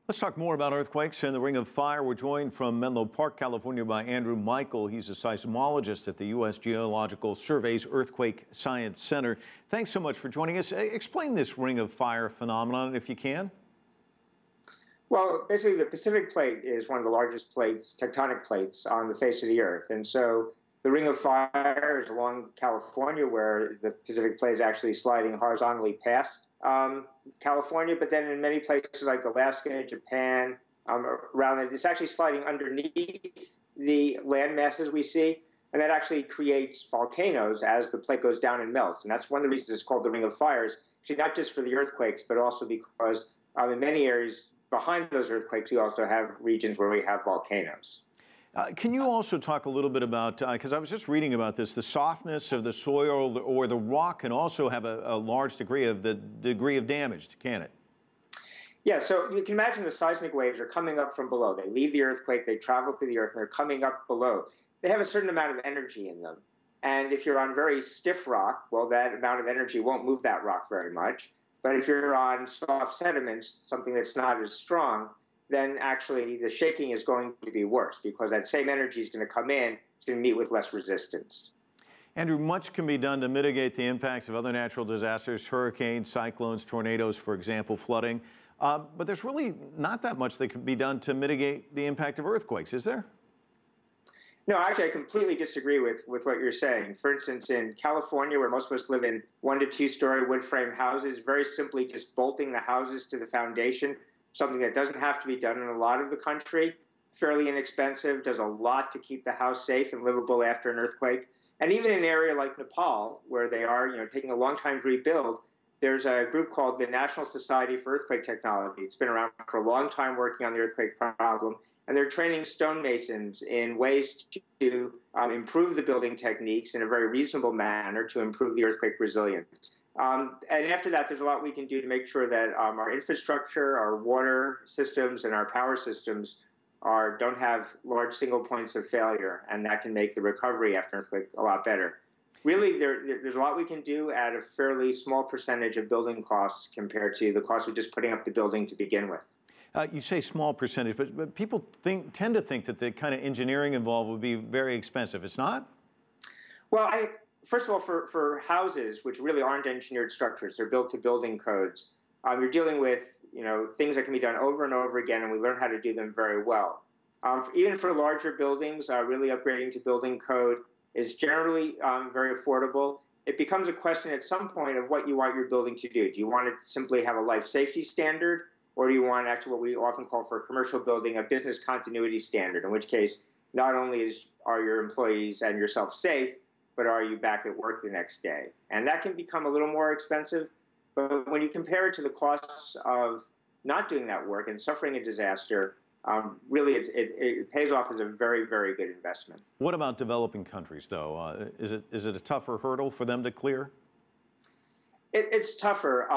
Let's talk more about earthquakes and the Ring of Fire. We're joined from Menlo Park, California by Andrew Michael. He's a seismologist at the U.S. Geological Survey's Earthquake Science Center. Thanks so much for joining us. Explain this Ring of Fire phenomenon, if you can. Well, basically, the Pacific Plate is one of the largest plates, tectonic plates, on the face of the Earth. And so the Ring of Fire is along California, where the Pacific Plate is actually sliding horizontally past California, but then in many places like Alaska, Japan, around it, it's actually sliding underneath the land masses we see, and that actually creates volcanoes as the plate goes down and melts. And that's one of the reasons it's called the Ring of Fires, actually not just for the earthquakes, but also because in many areas behind those earthquakes, we also have regions where we have volcanoes. Can you also talk a little bit about, because I was just reading about this, the softness of the soil or the rock can also have a large degree of damage, can it? Yeah, so you can imagine the seismic waves are coming up from below. They leave the earthquake, they travel through the earth, and they're coming up below. They have a certain amount of energy in them. And if you're on very stiff rock, well, that amount of energy won't move that rock very much. But if you're on soft sediments, something that's not as strong, then actually the shaking is going to be worse because that same energy is going to come in, it's going to meet with less resistance. Andrew, much can be done to mitigate the impacts of other natural disasters, hurricanes, cyclones, tornadoes, for example, flooding. But there's really not that much that can be done to mitigate the impact of earthquakes, is there? No, actually, I completely disagree with what you're saying. For instance, in California, where most of us live in 1 to 2 story wood frame houses, very simply just bolting the houses to the foundation, something that doesn't have to be done in a lot of the country, fairly inexpensive, does a lot to keep the house safe and livable after an earthquake. And even in an area like Nepal, where they are taking a long time to rebuild, there's a group called the National Society for Earthquake Technology. It's been around for a long time working on the earthquake problem. And they're training stonemasons in ways to improve the building techniques in a very reasonable manner to improve the earthquake resilience. And after that, there's a lot we can do to make sure that our infrastructure, our water systems, and our power systems don't have large single points of failure, and that can make the recovery after an earthquake a lot better. Really, there's a lot we can do at a fairly small percentage of building costs compared to the cost of just putting up the building to begin with. You say small percentage, but people tend to think that the kind of engineering involved would be very expensive. It's not? Well, first of all, for houses, which really aren't engineered structures, they're built to building codes, you're dealing with things that can be done over and over again, and we learn how to do them very well. Even for larger buildings, really upgrading to building code is generally very affordable. It becomes a question at some point of what you want your building to do. Do you want to simply have a life safety standard? Or do you want actually what we often call for a commercial building a business continuity standard, in which case not only are your employees and yourself safe, but are you back at work the next day? And that can become a little more expensive, but when you compare it to the costs of not doing that work and suffering a disaster, really it pays off as a very, very good investment. What about developing countries, though? Is it a tougher hurdle for them to clear? It's tougher.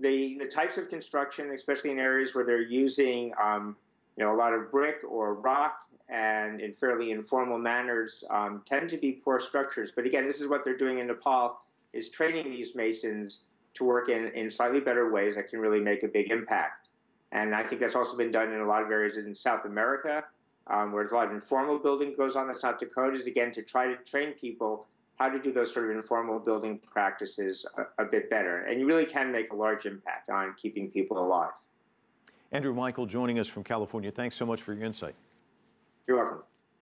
The types of construction, especially in areas where they're using a lot of brick or rock and in fairly informal manners, tend to be poor structures. But again, this is what they're doing in Nepal, is training these masons to work in slightly better ways that can really make a big impact. And I think that's also been done in a lot of areas in South America, where there's a lot of informal building goes on that's not to code, is again to try to train people how to do those sort of informal building practices a bit better. And you really can make a large impact on keeping people alive. Andrew Michael joining us from California. Thanks so much for your insight. You're welcome.